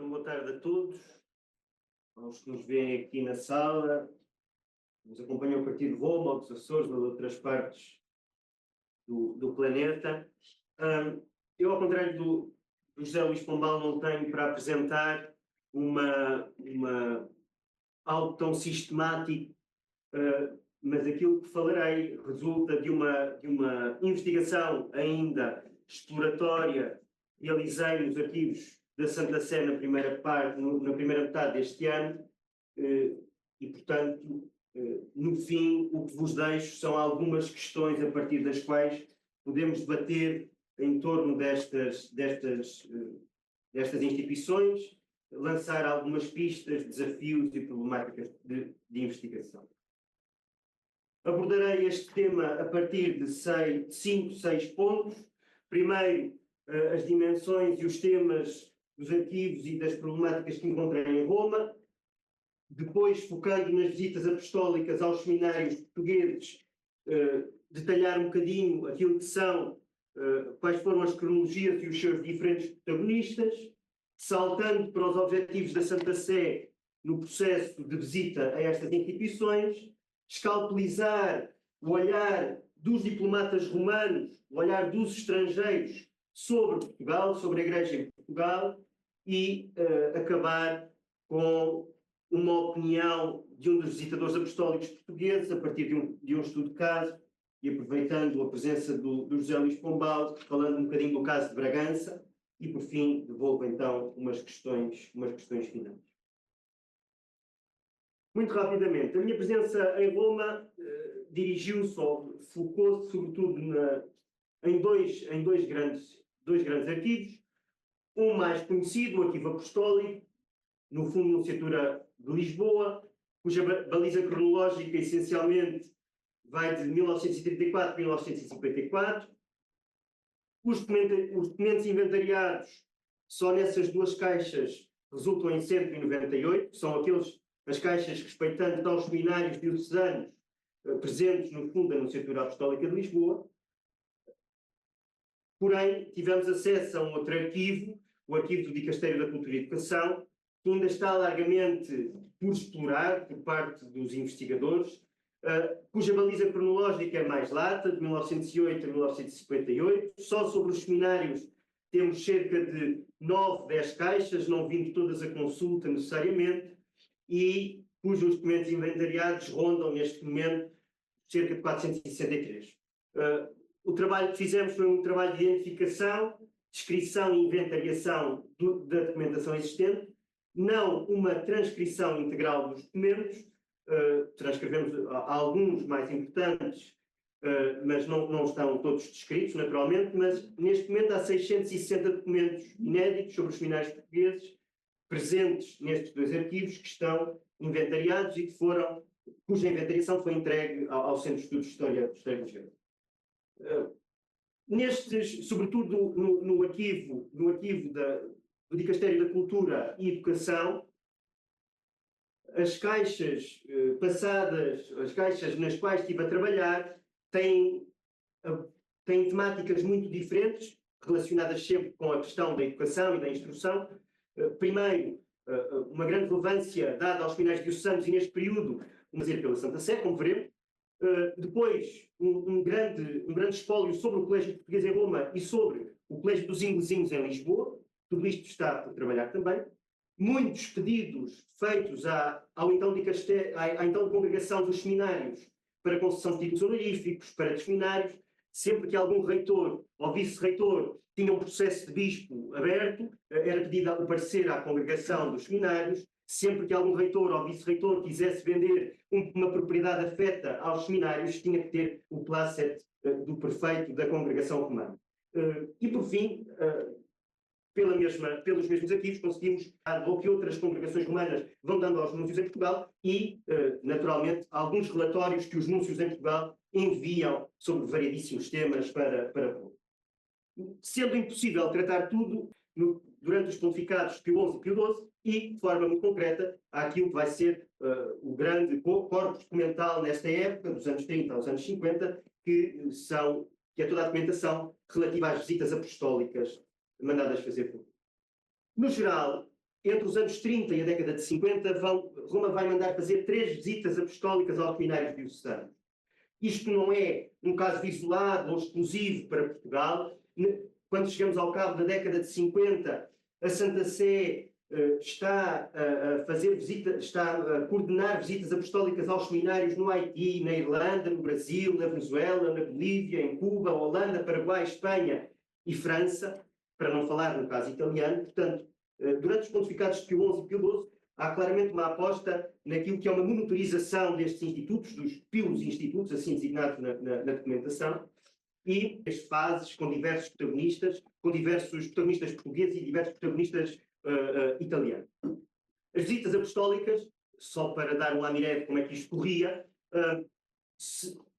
boa tarde a todos, aos que nos veem aqui na sala, nos acompanham a partir de Roma, ou dos Açores, ou de outras partes do planeta. Eu, ao contrário do José Luís Pombal, não tenho para apresentar algo tão sistemático, mas aquilo que falarei resulta de uma investigação ainda exploratória que realizei nos arquivos da Santa Sé na primeira metade deste ano, e, portanto, no fim, o que vos deixo são algumas questões a partir das quais podemos debater em torno destas instituições, lançar algumas pistas, desafios e problemáticas de investigação. Abordarei este tema a partir de 5, 6 pontos. Primeiro, as dimensões e os temas dos arquivos e das problemáticas que encontrei em Roma. Depois, focando nas visitas apostólicas aos seminários portugueses, detalhar um bocadinho aquilo que são, quais foram as cronologias e os seus diferentes protagonistas, saltando para os objetivos da Santa Sé no processo de visita a estas instituições, escalpelizar o olhar dos diplomatas romanos, o olhar dos estrangeiros sobre Portugal, sobre a Igreja em Portugal, e acabar com uma opinião de um dos visitadores apostólicos portugueses, a partir de um estudo de caso, e aproveitando a presença do José Luís Pombal, falando um bocadinho do caso de Bragança, e por fim devolvo então umas questões finais. Muito rapidamente, a minha presença em Roma dirigiu-se ou focou-se sobretudo em dois grandes arquivos. Um mais conhecido, o Arquivo Apostólico, no Fundo de Nunciatura de Lisboa, cuja baliza cronológica essencialmente vai de 1934 a 1954. Os documentos inventariados só nessas duas caixas resultam em 198, que são as caixas respeitando então os seminários diocesanos presentes no Fundo da Nunciatura Apostólica de Lisboa. Porém, tivemos acesso a um outro arquivo, o arquivo do Dicastério da Cultura e Educação, que ainda está largamente por explorar por parte dos investigadores, cuja baliza cronológica é mais lata, de 1908 a 1958. Só sobre os seminários temos cerca de 9, 10 caixas, não vindo todas a consulta necessariamente, e cujos documentos inventariados rondam neste momento cerca de 463. O trabalho que fizemos foi um trabalho de identificação, descrição e inventariação da documentação existente, não uma transcrição integral dos documentos. Transcrevemos alguns mais importantes, mas não estão todos descritos, naturalmente, mas neste momento há 660 documentos inéditos sobre os seminários portugueses presentes nestes dois arquivos que estão inventariados e cuja inventariação foi entregue ao Centro de Estudos de História Regional. Sobretudo no arquivo do Dicastério da Cultura e Educação, as caixas passadas, as caixas nas quais estive a trabalhar, têm temáticas muito diferentes, relacionadas sempre com a questão da educação e da instrução. Primeiro, uma grande relevância dada aos seminários diocesanos e neste período, pela Santa Sé, como veremos. Depois, um grande espólio sobre o Colégio Português em Roma e sobre o Colégio dos Inglesinhos em Lisboa. Tudo isto está por trabalhar também. Muitos pedidos feitos à então Congregação dos Seminários para concessão de títulos honoríficos, para seminários. Sempre que algum reitor ou vice-reitor tinha um processo de bispo aberto, era pedido o parecer à Congregação dos Seminários. Sempre que algum reitor ou vice-reitor quisesse vender uma propriedade afeta aos seminários, tinha que ter o placet do prefeito da Congregação Romana. E, por fim, pelos mesmos arquivos, conseguimos o que outras congregações romanas vão dando aos núncios em Portugal e, naturalmente, alguns relatórios que os núncios em Portugal enviam sobre variedíssimos temas para Roma. Sendo impossível tratar tudo durante os pontificados de Pio XI e Pio XII, e, de forma muito concreta, àquilo que vai ser o grande corpus documental nesta época, dos anos 30 aos anos 50, que é toda a documentação relativa às visitas apostólicas mandadas fazer por. No geral, entre os anos 30 e a década de 50, Roma vai mandar fazer 3 visitas apostólicas aos seminários diocesanos. Isto não é um caso isolado ou exclusivo para Portugal. Quando chegamos ao cabo da década de 50, a Santa Sé está a fazer está a coordenar visitas apostólicas aos seminários no Haiti, na Irlanda, no Brasil, na Venezuela, na Bolívia, em Cuba, Holanda, Paraguai, Espanha e França, para não falar no caso italiano. Portanto, durante os pontificados de Pio XI e Pio XII, há claramente uma aposta naquilo que é uma monitorização destes institutos, dos pios institutos, assim designados na documentação, e as fases com diversos protagonistas portugueses e diversos protagonistas italianos. As visitas apostólicas, só para dar um lamiré de como é que isto corria,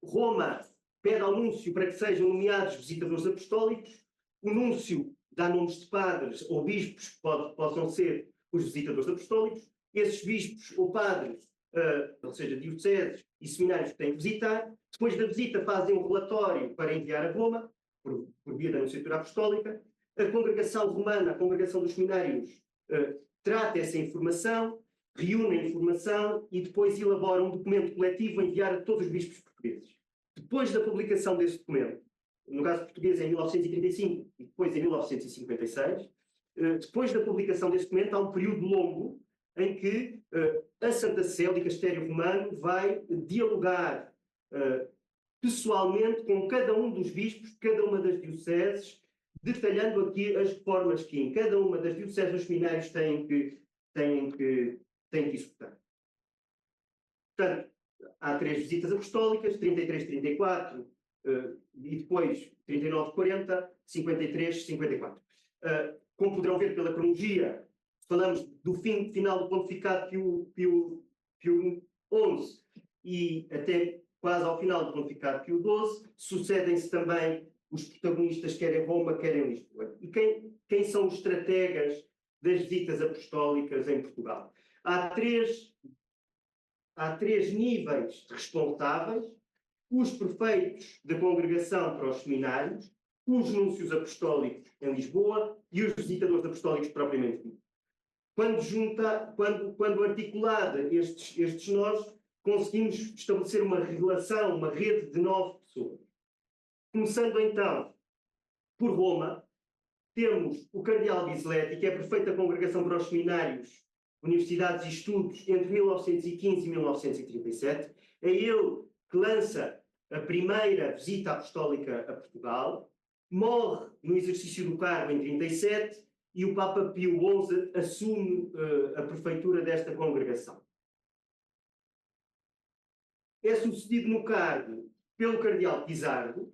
Roma pede ao núncio para que sejam nomeados visitadores apostólicos, o núncio dá nomes de padres ou bispos que possam ser os visitadores apostólicos, esses bispos ou padres, ou seja, dioceses e seminários que têm que visitar, depois da visita fazem um relatório para enviar a Roma, por via da Nunciatura Apostólica. A congregação romana, a congregação dos seminários, trata essa informação, reúne a informação e depois elabora um documento coletivo a enviar a todos os bispos portugueses. Depois da publicação desse documento, no caso português em 1935 e depois em 1956, depois da publicação desse documento há um período longo em que a Santa Sé, o Dicastério Romano, vai dialogar pessoalmente com cada um dos bispos de cada uma das dioceses, detalhando aqui as reformas que em cada uma das dioceses os seminários têm que executar. Portanto, há 3 visitas apostólicas, 33, 34, e depois 39, 40, 53, 54. Como poderão ver pela cronologia, falamos do final do pontificado Pio XI e até quase ao final do pontificado Pio XII, sucedem-se também os protagonistas, quer em Roma, quer em Lisboa. E quem são os estrategas das visitas apostólicas em Portugal? Há três níveis responsáveis: os prefeitos da congregação para os seminários, os núncios apostólicos em Lisboa e os visitadores apostólicos propriamente ditos. Quando articulada estes nós, conseguimos estabelecer uma relação, uma rede de 9 pessoas. Começando então por Roma, temos o cardeal Bisletti, que é prefeito da congregação para os seminários, universidades e estudos entre 1915 e 1937. É ele que lança a primeira visita apostólica a Portugal, morre no exercício do cargo em 37 e o Papa Pio XI assume a prefeitura desta congregação. É sucedido no cargo pelo cardeal Pizarro,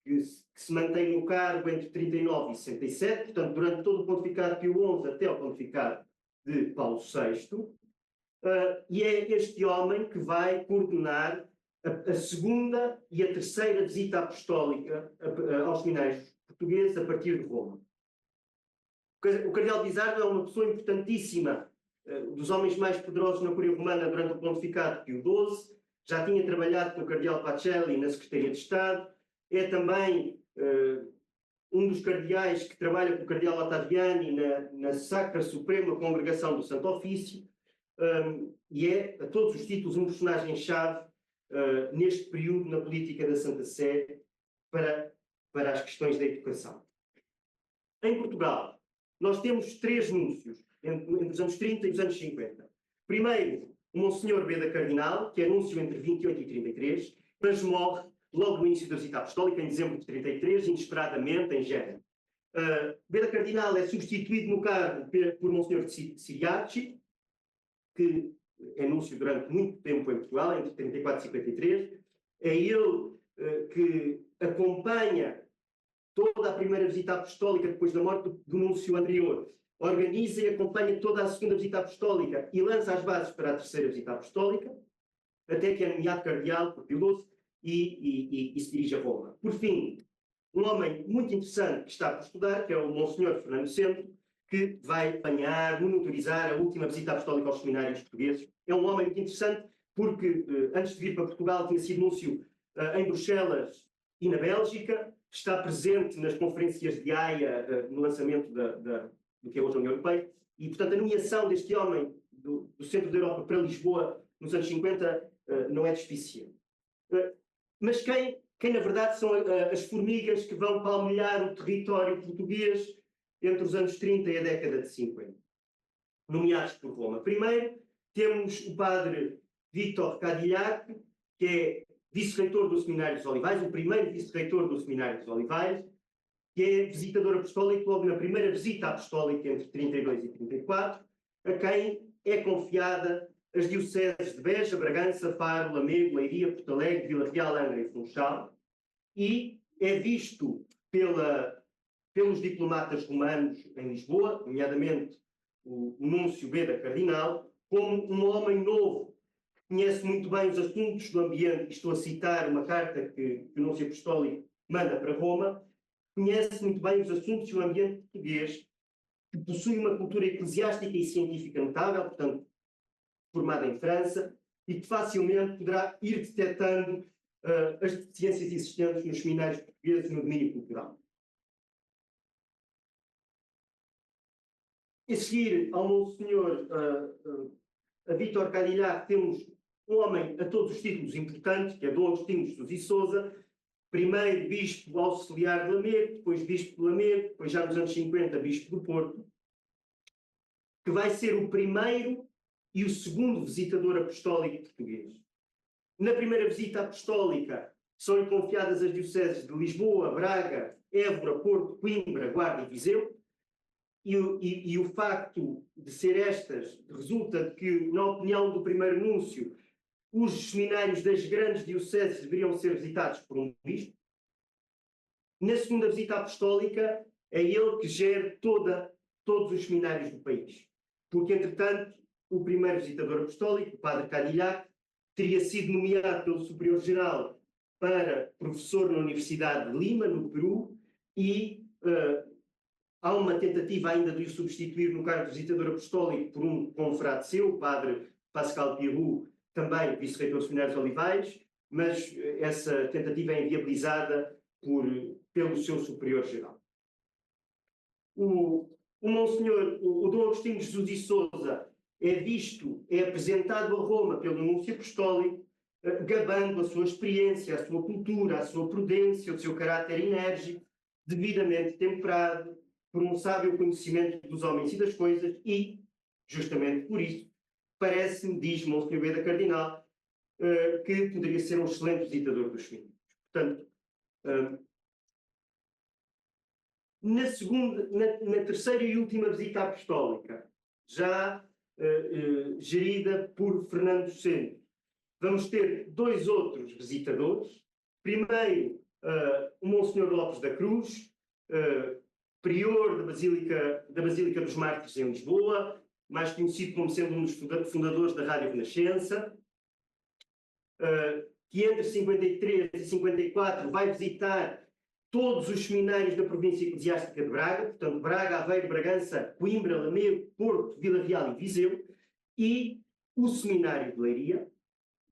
que se mantém no cargo entre 39 e 67, portanto, durante todo o pontificado de Pio XI até ao pontificado de Paulo VI, e é este homem que vai coordenar a segunda e a terceira visita apostólica aos seminários portugueses a partir de Roma. O cardeal Pizarro é uma pessoa importantíssima, dos homens mais poderosos na Curia Romana durante o pontificado de Pio XII, já tinha trabalhado com o cardeal Pacelli na Secretaria de Estado, é também um dos cardeais que trabalha com o cardeal Ottaviani na Sacra Suprema Congregação do Santo Ofício, e é, a todos os títulos, um personagem-chave neste período na política da Santa Sé para as questões da educação. Em Portugal, nós temos 3 núncios entre os anos 30 e os anos 50. Primeiro, o Monsenhor Beda Cardinal, que é núncio entre 28 e 33, mas morre logo no início da visita apostólica, em dezembro de 33, inesperadamente, em Gênero. Beda Cardinal é substituído no cargo por Monsenhor Siriaci, que é núncio durante muito tempo em Portugal, entre 34 e 53. É ele que acompanha toda a primeira visita apostólica depois da morte do núncio anterior, organiza e acompanha toda a segunda visita apostólica e lança as bases para a terceira visita apostólica, até que é nomeado cardeal por Pio XII e se dirige a Roma. Por fim, um homem muito interessante que está por estudar, que é o Monsenhor Fernando Centro, que vai apanhar, monitorizar a última visita apostólica aos seminários portugueses. É um homem muito interessante porque, antes de vir para Portugal, tinha sido núncio em Bruxelas e na Bélgica, está presente nas conferências de Haia no lançamento do que é hoje a União Europeia, E, portanto, a nomeação deste homem do centro da Europa para Lisboa nos anos 50 não é despiciente. Mas quem na verdade são as formigas que vão palmilhar o território português entre os anos 30 e a década de 50, nomeados por Roma. Primeiro, temos o padre Vítor Cadillac, que é vice-reitor do Seminário dos Olivais, o primeiro vice-reitor do Seminário dos Olivais, que é visitador apostólico logo na primeira visita apostólica entre 32 e 34, a quem é confiada as dioceses de Beja, Bragança, Faro, Lamego, Leiria, Porto Alegre, Vila Real, Angra e Funchal, e é visto pelos diplomatas romanos em Lisboa, nomeadamente o Núncio Beda Cardinal, como um homem novo, que conhece muito bem os assuntos do ambiente. Estou a citar uma carta que o Núncio Apostólico manda para Roma. Conhece muito bem os assuntos do ambiente português, que possui uma cultura eclesiástica e científica notável, portanto, formada em França, e que facilmente poderá ir detectando as deficiências existentes nos seminários portugueses no domínio cultural. A seguir ao Monsenhor a Vítor Cadillac, temos um homem a todos os títulos importantes, que é Dom Agostinho de Sousa e Sousa, primeiro bispo auxiliar de Lamego, depois bispo de Lamego, depois já nos anos 50 bispo do Porto, que vai ser o primeiro e o segundo visitador apostólico português. Na primeira visita apostólica são-lhe confiadas as dioceses de Lisboa, Braga, Évora, Porto, Coimbra, Guarda e Viseu, e o facto de ser estas resulta de que, na opinião do primeiro núncio, os seminários das grandes dioceses deveriam ser visitados por um bispo. Na segunda visita apostólica, é ele que gera todos os seminários do país. Porque, entretanto, o primeiro visitador apostólico, o padre Cadillac, teria sido nomeado pelo Superior-Geral para professor na Universidade de Lima, no Peru, e há uma tentativa ainda de o substituir no cargo de visitador apostólico por um confrade seu, o padre Pascal Pirou, também vice-reitor dos Seminários Olivais, mas essa tentativa é inviabilizada pelo seu superior-geral. O Monsenhor, o Dom Agostinho de Jesus e Sousa, é apresentado a Roma pelo Núncio Apostólico, gabando a sua experiência, a sua cultura, a sua prudência, o seu caráter enérgico, devidamente temperado por um sábio conhecimento dos homens e das coisas e, justamente por isso, parece-me, diz Monsenhor Beda Cardinal, que poderia ser um excelente visitador dos filhos. Portanto, na terceira e última visita apostólica, já gerida por Fernando Centro, vamos ter dois outros visitadores. Primeiro, o Monsenhor Lopes da Cruz, prior da Basílica dos Mártires em Lisboa, mais conhecido como sendo um dos fundadores da Rádio Renascença, que entre 53 e 54 vai visitar todos os seminários da província eclesiástica de Braga, portanto, Braga, Aveiro, Bragança, Coimbra, Lamego, Porto, Vila Real e Viseu, e o seminário de Leiria,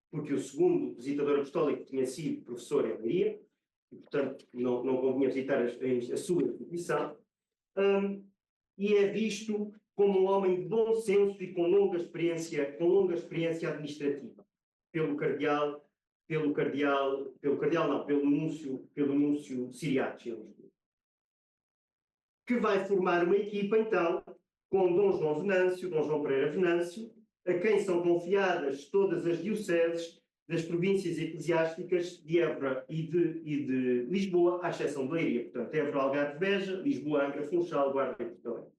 porque o segundo visitador apostólico tinha sido professor em Leiria, e, portanto, não convinha visitar a sua instituição, e é visto como um homem de bom senso e com longa experiência administrativa, pelo núncio Siriates, que vai formar uma equipa, então, com Dom João Pereira Venâncio, a quem são confiadas todas as dioceses das províncias eclesiásticas de Évora e de Lisboa, à exceção de Leiria. Portanto, Évora, Algarve, Beja, Lisboa, Angra, Funchal, Guarda e Porto Alegre.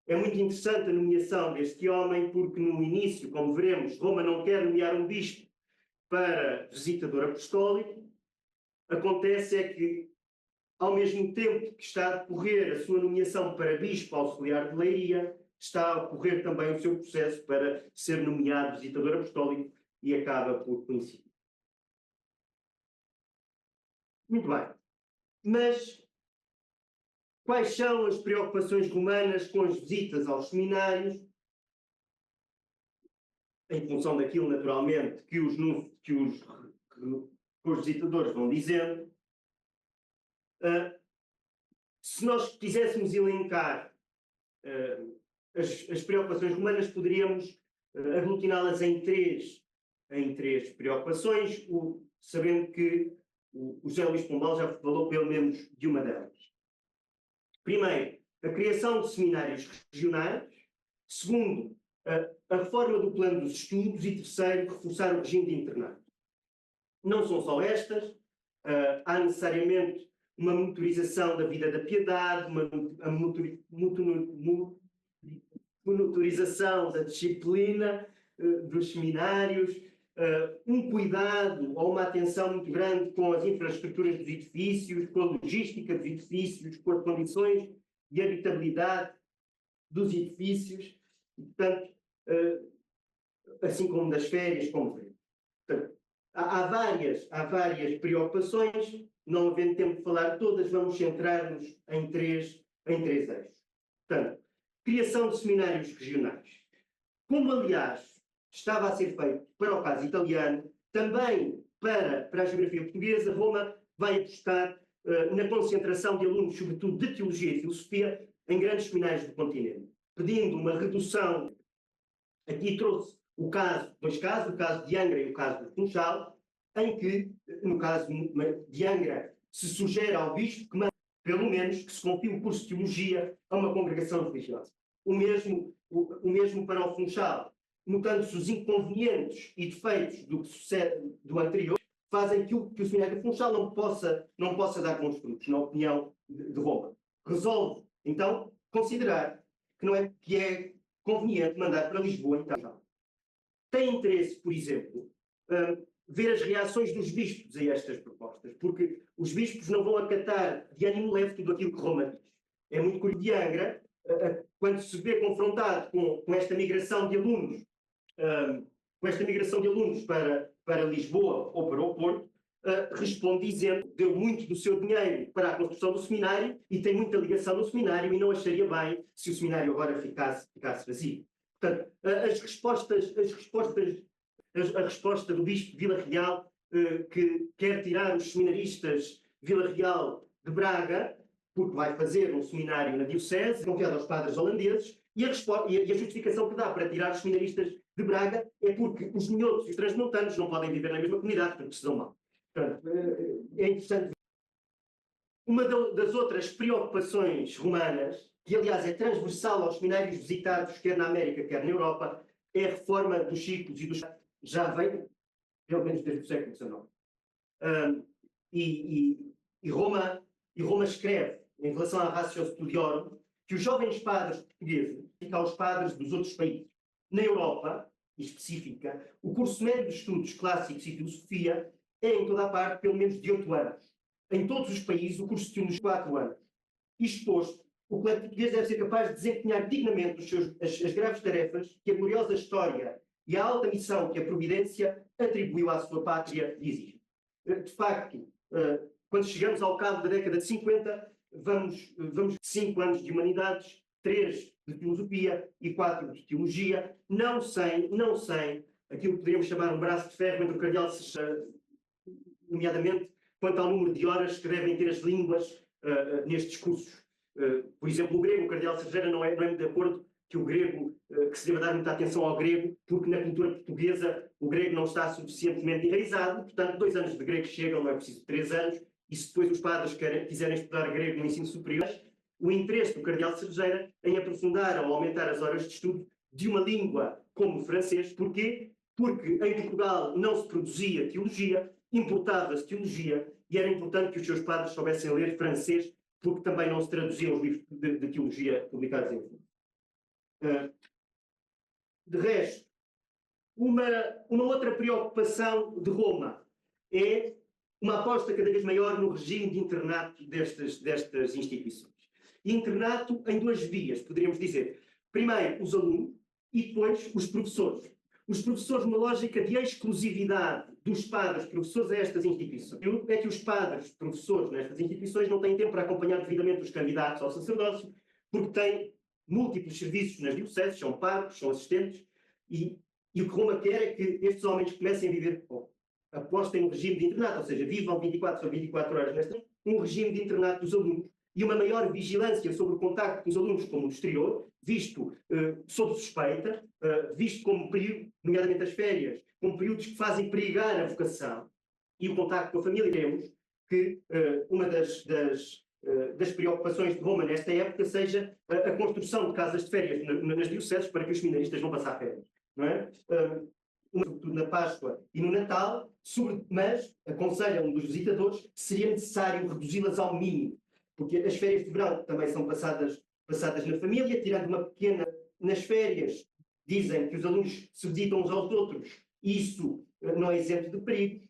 É muito interessante a nomeação deste homem, porque no início, como veremos, Roma não quer nomear um bispo para visitador apostólico. Acontece é que, ao mesmo tempo que está a decorrer a sua nomeação para bispo auxiliar de Leiria, está a ocorrer também o seu processo para ser nomeado visitador apostólico e acaba por coincidir. Muito bem. Mas quais são as preocupações romanas com as visitas aos seminários? Em função daquilo, naturalmente, que os visitadores vão dizendo. Se nós quiséssemos elencar as preocupações romanas poderíamos aglutiná-las em três preocupações, sabendo que o José Luís Pombal já falou pelo menos de uma delas. Primeiro, a criação de seminários regionais. Segundo, a reforma do plano dos estudos. E terceiro, reforçar o regime de internato. Não são só estas, há necessariamente uma monitorização da vida da piedade, a monitorização da disciplina dos seminários, um cuidado ou uma atenção muito grande com as infraestruturas dos edifícios, com a logística dos edifícios, com as condições de habitabilidade dos edifícios, e, portanto, assim como das férias, como vê. Portanto, há várias preocupações, não havendo tempo de falar todas, vamos centrar-nos em três eixos. Portanto, criação de seminários regionais. Como, aliás, estava a ser feito para o caso italiano, também para a geografia portuguesa, Roma vai apostar na concentração de alunos, sobretudo de teologia e filosofia, em grandes seminários do continente, pedindo uma redução. Aqui trouxe dois casos, o caso de Angra e o caso de Funchal, em que, no caso de Angra, se sugere ao bispo que, pelo menos, que se confie o curso de teologia a uma congregação religiosa. O mesmo para o Funchal, notando-se os inconvenientes e defeitos do que sucede do anterior, fazem que o seminário de Funchal não possa dar bons frutos, na opinião de Roma. Resolve, então, considerar que é conveniente mandar para Lisboa, então. Tem interesse, por exemplo, ver as reações dos bispos a estas propostas, porque os bispos não vão acatar de ânimo leve tudo aquilo que Roma diz. É muito curioso de Angra, quando se vê confrontado com esta migração de alunos, para Lisboa ou para o Porto, responde dizendo que deu muito do seu dinheiro para a construção do seminário e tem muita ligação no seminário e não acharia bem se o seminário agora ficasse vazio. Portanto, a resposta do bispo de Vila Real, que quer tirar os seminaristas Vila Real de Braga, porque vai fazer um seminário na diocese, confiado aos padres holandeses, e a justificação que dá para tirar os seminaristas de Braga é porque os minhotos e os transmontanos não podem viver na mesma comunidade, porque se dão mal. Portanto, é interessante. Uma das outras preocupações romanas, que aliás é transversal aos seminários visitados, quer na América, quer na Europa, é a reforma dos ciclos e dos... Já vem, pelo menos desde o século XIX. E Roma escreve, em relação à Ratio Studiorum, que os jovens padres portugueses ficam aos padres dos outros países. Na Europa, em específica, o curso médio de estudos clássicos e filosofia é, em toda a parte, pelo menos de 8 anos. Em todos os países, o curso de teologia de 4 anos. Isto posto, o colégio português deve ser capaz de desempenhar dignamente as graves tarefas que a gloriosa história e a alta missão que a Providência atribuiu à sua pátria exige. De facto, quando chegamos ao cabo da década de 50, vamos 5 anos de humanidades, 3 de filosofia e 4 de teologia, não sem aquilo que poderíamos chamar um braço de ferro entre o cardeal Sergeira, nomeadamente quanto ao número de horas que devem ter as línguas nestes cursos. Por exemplo, o grego, o cardeal Sergeira não é muito de acordo que o grego, que se deva dar muita atenção ao grego, porque na cultura portuguesa o grego não está suficientemente enraizado, portanto 2 anos de grego chegam, não é preciso 3 anos, e se depois os padres quiserem estudar grego no ensino superior, o interesse do cardeal Sergeira em aprofundar ou aumentar as horas de estudo de uma língua como o francês. Porquê? Porque em Portugal não se produzia teologia, importava-se teologia, e era importante que os seus padres soubessem ler francês, porque também não se traduziam os livros de teologia publicados em francês. De resto, uma outra preocupação de Roma é uma aposta cada vez maior no regime de internato destas instituições. Internato em 2 vias, poderíamos dizer. Primeiro, os alunos e depois os professores. Os professores numa lógica de exclusividade dos padres professores a estas instituições. É que os padres professores nestas instituições não têm tempo para acompanhar devidamente os candidatos ao sacerdócio, porque têm múltiplos serviços nas dioceses, são pagos, são assistentes, e o que Roma quer é que estes homens comecem a viver, apostem um regime de internato, ou seja, vivam 24 horas nesta, um regime de internato dos alunos, e uma maior vigilância sobre o contacto com os alunos como o exterior, visto sob suspeita, visto como período, nomeadamente as férias, como períodos que fazem perigar a vocação e o contacto com a família. Temos que uma das preocupações de Roma nesta época seja a construção de casas de férias nas dioceses para que os seminaristas vão passar férias, não é? Sobretudo na Páscoa e no Natal, mas aconselham dos visitadores que seria necessário reduzi-las ao mínimo, porque as férias de verão também são passadas na família, tirando uma pequena... Nas férias, dizem que os alunos se visitam uns aos outros, e isso não é isento de perigo,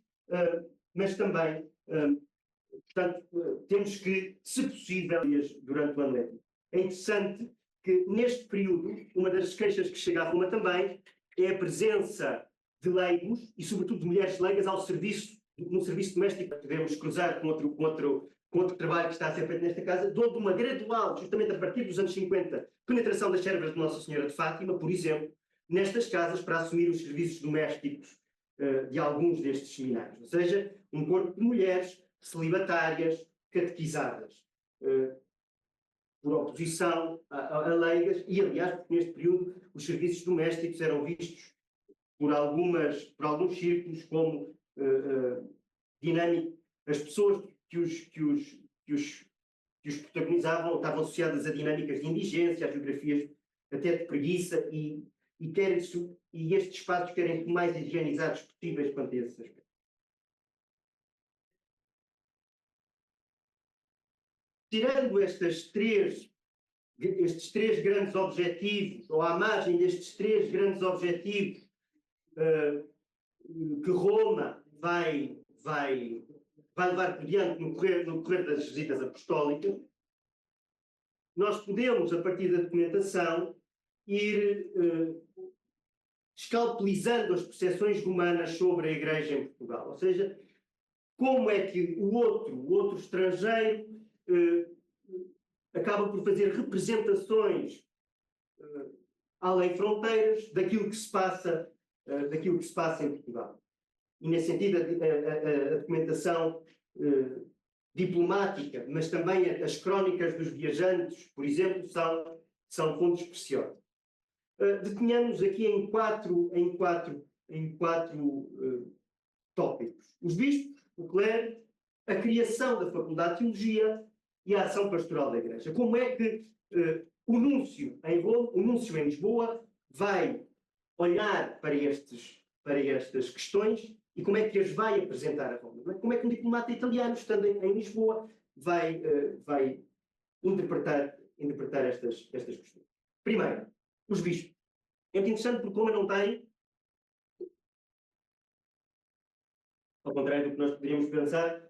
mas também, portanto, temos que, se possível, durante o ano letivo. É interessante que, neste período, uma das queixas que chega a Roma também é a presença de leigos, e sobretudo de mulheres leigas, no serviço doméstico. Podemos cruzar com outro trabalho que está a ser feito nesta casa, de uma gradual, justamente a partir dos anos 50, penetração das servas de Nossa Senhora de Fátima, por exemplo, nestas casas para assumir os serviços domésticos de alguns destes seminários. Ou seja, um corpo de mulheres celibatárias, catequizadas, por oposição a leigas, e aliás, porque neste período os serviços domésticos eram vistos por alguns círculos como dinâmico. As pessoas que os protagonizavam estavam associadas a dinâmicas de indigência, a geografias até de preguiça, e estes espaços querem ser mais higienizados possíveis quanto a esses aspectos. Tirando estes três grandes objetivos, ou à margem destes três grandes objetivos que Roma vai levar por diante no correr das visitas apostólicas, nós podemos, a partir da documentação, ir escalpelizando as percepções romanas sobre a Igreja em Portugal. Ou seja, como é que o outro estrangeiro acaba por fazer representações além fronteiras daquilo que se passa em Portugal. E, nesse sentido, a documentação diplomática, mas também as crónicas dos viajantes, por exemplo, são fontes preciosas. Detenhamos aqui em quatro tópicos: os bispos, o clero, a criação da Faculdade de Teologia e a ação pastoral da Igreja. Como é que o núncio em Lisboa vai olhar para estas questões e como é que as vai apresentar a Roma? Como é que um diplomata italiano, estando em Lisboa, vai interpretar estas questões? Primeiro, os bispos. É muito interessante porque Roma não tem, ao contrário do que nós poderíamos pensar,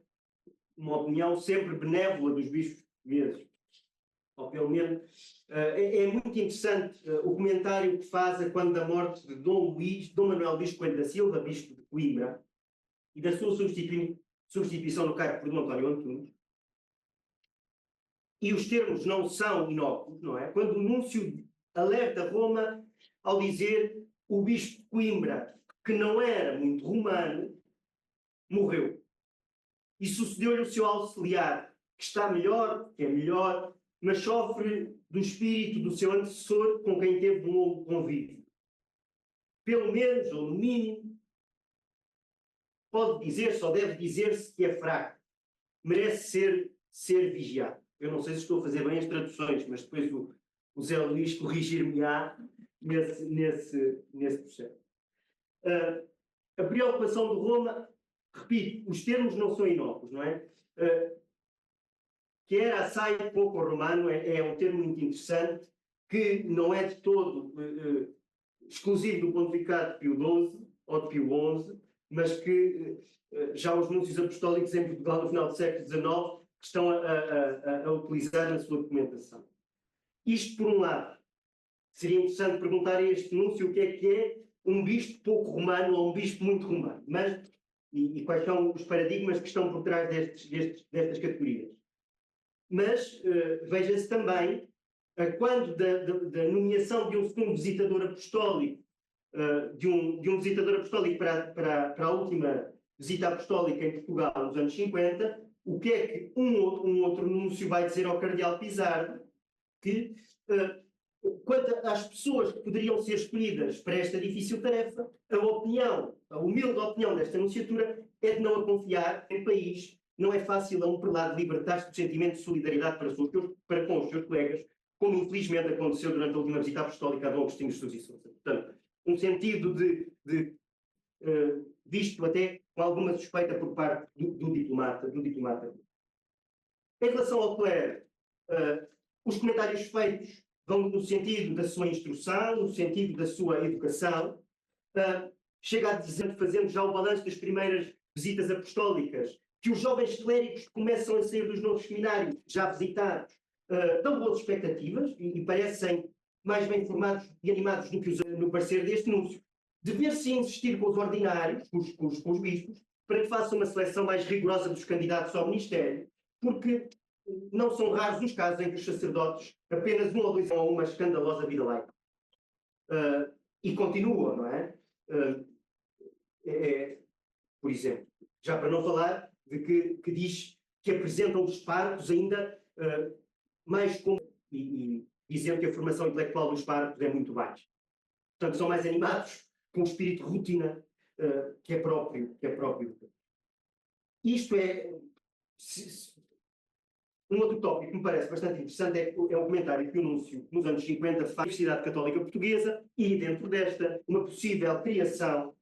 uma opinião sempre benévola dos bispos portugueses. Ou pelo menos, é muito interessante o comentário que faz quando da morte de Dom Manuel Luís Coelho da Silva, bispo de Coimbra, e da sua substituição no cargo por Dom António Antunes. E os termos não são inócuos, não é? Quando o núncio alerta Roma ao dizer o bispo de Coimbra, que não era muito romano, morreu. E sucedeu-lhe o seu auxiliar, que está melhor, que é melhor, mas sofre do espírito do seu antecessor, com quem teve um longo convívio. Pelo menos, ou no mínimo, pode dizer, só deve dizer-se que é fraco. Merece ser vigiado. Eu não sei se estou a fazer bem as traduções, mas depois o Zé Luís corrigir-me-á nesse processo. A preocupação de Roma, repito, os termos não são inócuos, não é? Que era assai pouco romano é um termo muito interessante, que não é de todo exclusivo do pontificado de Pio XII ou de Pio XI, mas que já os núncios apostólicos em Portugal no final do século XIX estão a utilizar na sua documentação. Isto, por um lado, seria interessante perguntar a este núncio o que é um bispo pouco romano ou um bispo muito romano, e quais são os paradigmas que estão por trás destas categorias. Mas veja-se também, quando da nomeação de um segundo visitador apostólico, de um visitador apostólico para a última visita apostólica em Portugal, nos anos 50, o que é que um outro núncio vai dizer ao cardeal Pizarro, que quanto às pessoas que poderiam ser escolhidas para esta difícil tarefa, a humilde opinião desta nunciatura é de não a confiar em país. Não é fácil a um prelado libertar-se do sentimento de solidariedade para com os seus colegas, como infelizmente aconteceu durante a última visita apostólica a Dom Agostinho de Jesus e Sousa. Portanto, um sentido visto até com alguma suspeita por parte do diplomata. Em relação ao clero, os comentários feitos vão no sentido da sua instrução, no sentido da sua educação. Chega a dizer, fazendo já o balanço das primeiras visitas apostólicas, que os jovens clérigos que começam a sair dos novos seminários já visitados dão boas expectativas e parecem mais bem formados e animados do que no parecer deste núncio. Dever-se insistir com os ordinários, com os bispos, para que façam uma seleção mais rigorosa dos candidatos ao ministério, porque não são raros os casos em que os sacerdotes apenas um ou dois a uma escandalosa vida laica. E continuam, não é? Por exemplo, já para não falar de que diz que apresentam os párocos ainda mais como e dizendo que a formação intelectual dos párocos é muito baixa. Portanto, são mais animados com o espírito de rotina que é próprio. Isto é um outro tópico que me parece bastante interessante é um comentário que o núncio, nos anos 50, faz à Universidade Católica Portuguesa e, dentro desta, uma possível criação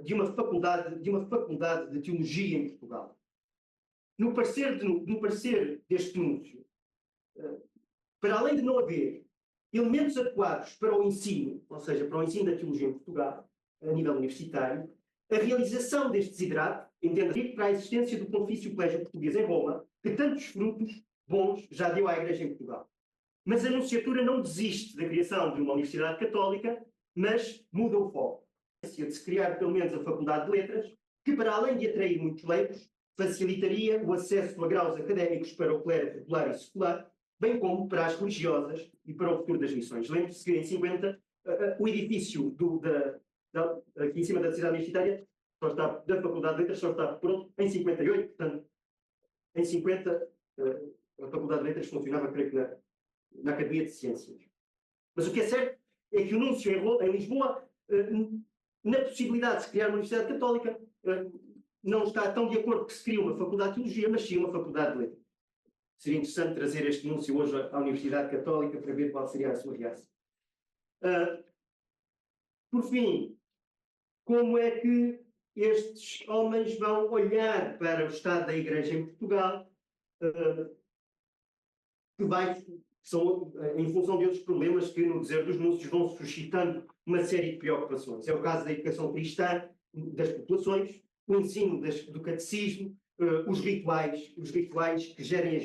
de uma faculdade de teologia em Portugal. No parecer deste núncio, para além de não haver elementos adequados para o ensino, ou seja, para o ensino da teologia em Portugal, a nível universitário, a realização deste desidrato entenda-se para a existência do Pontifício Colégio Português em Roma, que tantos frutos bons já deu à Igreja em Portugal. Mas a nunciatura não desiste da criação de uma Universidade Católica, mas muda o foco. De se criar pelo menos a Faculdade de Letras, que para além de atrair muitos leigos, facilitaria o acesso a graus académicos para o clero popular e secular, bem como para as religiosas e para o futuro das missões. Lembre-se que em 50 o edifício aqui em cima da cidade universitária da Faculdade de Letras só está pronto em 58, portanto, em 50 a Faculdade de Letras funcionava, creio que na Academia de Ciências. Mas o que é certo é que o núncio em Lisboa, na possibilidade de se criar uma Universidade Católica, não está tão de acordo que se crie uma Faculdade de Teologia, mas sim uma Faculdade de Letras. Seria interessante trazer este núncio hoje à Universidade Católica para ver qual seria a sua reação. Por fim, como é que estes homens vão olhar para o estado da Igreja em Portugal, são em função de outros problemas que, no dizer dos núncios, vão suscitando uma série de preocupações. É o caso da educação cristã das populações, o ensino do catecismo, os rituais que gerem a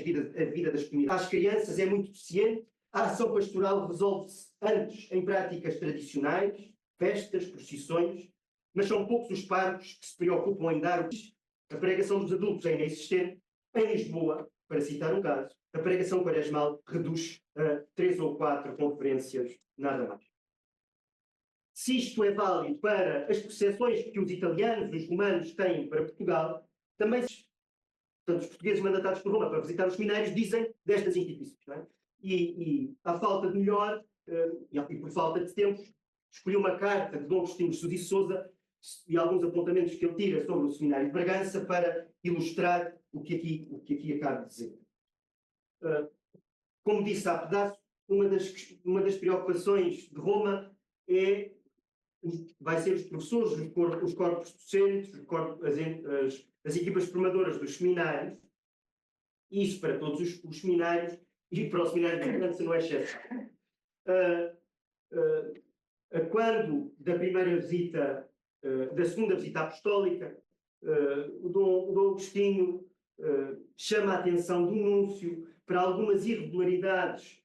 vida das comunidades. Às crianças é muito deficiente, a ação pastoral resolve-se antes em práticas tradicionais, festas, procissões, mas são poucos os párocos que se preocupam em dar a pregação dos adultos é inexistente. Em Lisboa, para citar um caso, a pregação quaresmal reduz a 3 ou 4 conferências, nada mais. Se isto é válido para as percepções que os italianos, os romanos têm para Portugal, também portanto, os portugueses mandatados por Roma para visitar os seminários dizem destas instituições. Não é? E à falta de melhor, e por falta de tempos, escolhi uma carta de Dom Agostinho de Jesus e Sousa e alguns apontamentos que ele tira sobre o Seminário de Bragança para ilustrar o que aqui acabo de dizer. Como disse há pedaço, uma das preocupações de Roma vai ser os professores, os corpos docentes, as equipas formadoras dos seminários, isso para todos os seminários e para o Seminário de Bragança não é exceção. Quando da primeira visita, da segunda visita apostólica, o Dom Agostinho chama a atenção do núncio para algumas irregularidades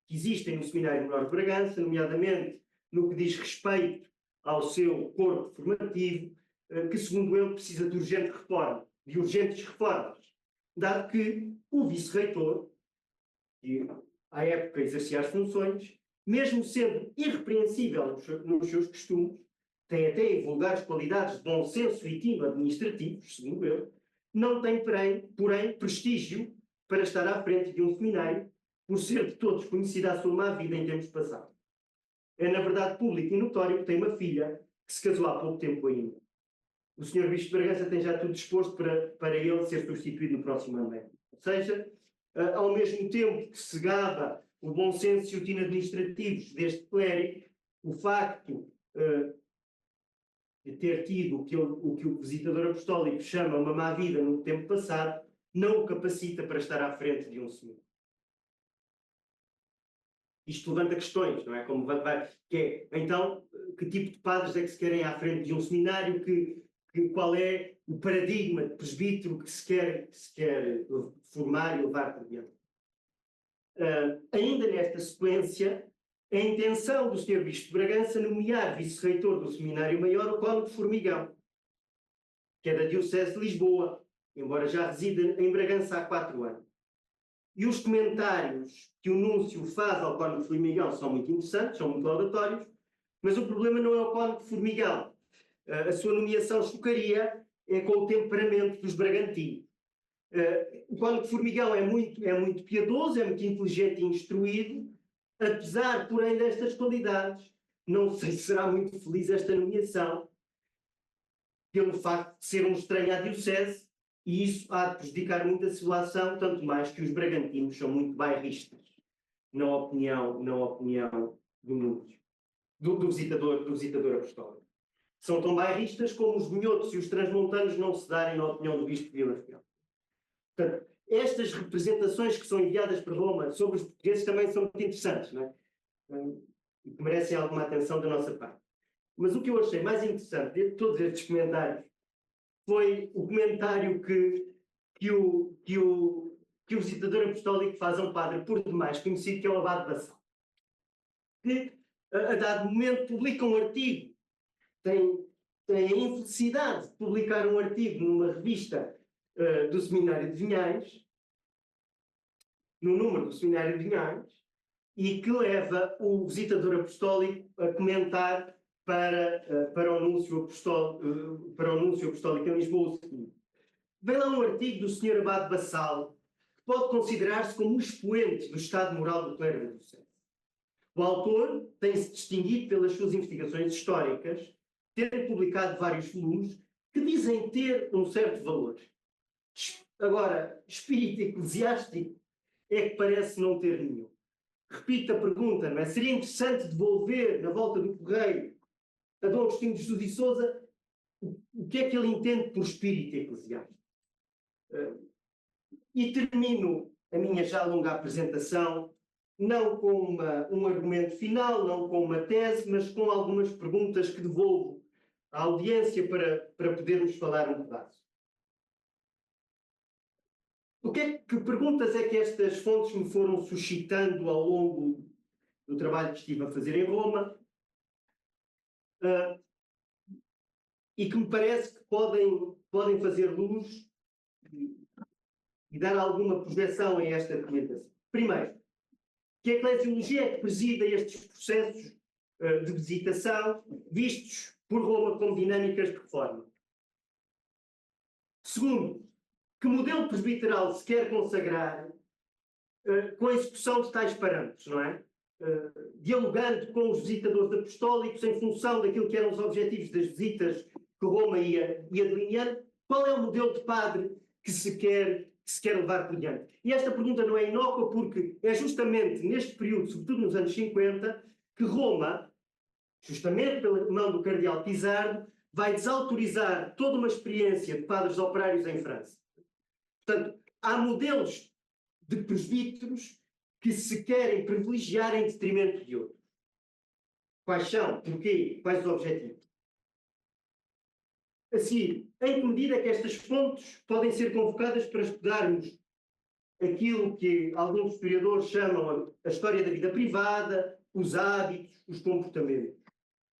que existem no Seminário Menor de Bragança, nomeadamente no que diz respeito ao seu corpo formativo, que, segundo ele, precisa de urgentes reformas, dado que o vice-reitor, que à época exercia as funções, mesmo sendo irrepreensível nos seus costumes, tem até vulgares qualidades de bom senso e tino administrativos, segundo ele, não tem, porém, prestígio para estar à frente de um seminário, por ser de todos conhecida a sua má vida em tempos passados. É, na verdade, público e notório que tem uma filha que se casou há pouco tempo ainda. O Sr. Bispo de Bragança tem já tudo disposto para ele ser substituído no próximo ano. Ou seja, ao mesmo tempo que se gaba o bom senso e o tino administrativos deste clérigo, o facto de ter tido o que o visitador apostólico chama uma má vida no tempo passado, não o capacita para estar à frente de um senhor. Isto levanta questões, não é? Como então, que tipo de padres é que se querem à frente de um seminário? Qual é o paradigma de presbítero que se quer formar e levar por diante? Ainda nesta sequência, a intenção do Sr. Bispo de Bragança nomear vice-reitor do Seminário Maior o Cônego Formigão, que é da Diocese de Lisboa, embora já resida em Bragança há 4 anos. E os comentários que o Núncio faz ao Cônego Formigão são muito interessantes, são muito laudatórios, mas o problema não é o Cônego Formigão. A sua nomeação chocaria com o temperamento dos Bragantinos. O Cônego Formigão é muito piedoso, é muito inteligente e instruído, apesar, porém, destas qualidades. Não sei se será muito feliz esta nomeação, pelo facto de ser um estranho à Diocese, e isso há de prejudicar muito a sua ação, tanto mais que os Bragantinos são muito bairristas, na opinião do Núncio, do visitador apostólico. São tão bairristas como os minhotos e os transmontanos não se darem na opinião do Bispo de Vila Real. Portanto, estas representações que são enviadas para Roma sobre os portugueses também são muito interessantes, não é? E que merecem alguma atenção da nossa parte. Mas o que eu achei mais interessante de todos estes comentários foi o comentário que o visitador apostólico faz a um padre por demais conhecido, que é o Abade Bassal, que a dado momento publica um artigo, tem a infelicidade de publicar um artigo numa revista do Seminário de Vinhais, no número do Seminário de Vinhais, e que leva o visitador apostólico a comentar para o Núncio Apostólico em Lisboa o seguinte: vem lá um artigo do Sr. Abade Bassal que pode considerar-se como um expoente do estado moral do clero da Diocese. O autor tem-se distinguido pelas suas investigações históricas, tendo publicado vários volumes que dizem ter um certo valor. Agora, espírito eclesiástico é que parece não ter nenhum. Repito a pergunta, não é? Seria interessante devolver, na volta do correio, a Dom Agostinho de Jesus e Sousa o que é que ele entende por espírito eclesiástico. E termino a minha já longa apresentação, não com um argumento final, não com uma tese, mas com algumas perguntas que devolvo à audiência para podermos falar um pedaço. Que perguntas é que estas fontes me foram suscitando ao longo do trabalho que estive a fazer em Roma e que me parece que podem fazer luz e dar alguma projeção a esta argumentação. Primeiro, que a eclesiologia é que presida estes processos de visitação vistos por Roma como dinâmicas de reforma. Segundo, que modelo presbiteral se quer consagrar com a execução de tais parâmetros, não é? Dialogando com os visitadores apostólicos em função daquilo que eram os objetivos das visitas que Roma ia delineando, qual é o modelo de padre que se quer levar por diante? E esta pergunta não é inócua porque é justamente neste período, sobretudo nos anos 50, que Roma, justamente pela mão do cardeal Pizarro, vai desautorizar toda uma experiência de padres operários em França. Portanto, há modelos de presbíteros que se querem privilegiar em detrimento de outros. Quais são? Porquê? Quais os objetivos? Assim, em que medida é que estas fontes podem ser convocadas para estudarmos aquilo que alguns historiadores chamam a história da vida privada, os hábitos, os comportamentos.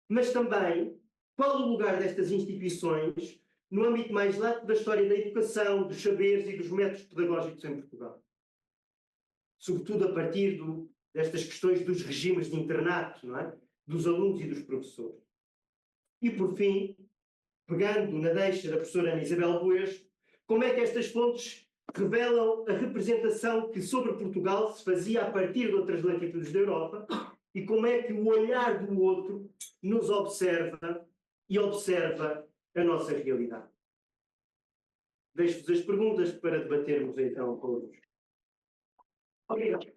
Mas também, qual o lugar destas instituições no âmbito mais lato da história da educação, dos saberes e dos métodos pedagógicos em Portugal? Sobretudo a partir destas questões dos regimes de internato, não é? Dos alunos e dos professores. E, por fim, pegando na deixa da professora Ana Isabel Bues, como é que estas fontes revelam a representação que sobre Portugal se fazia a partir de outras latitudes da Europa e como é que o olhar do outro nos observa e observa a nossa realidade. Deixo-vos as perguntas para debatermos então connosco. Obrigado.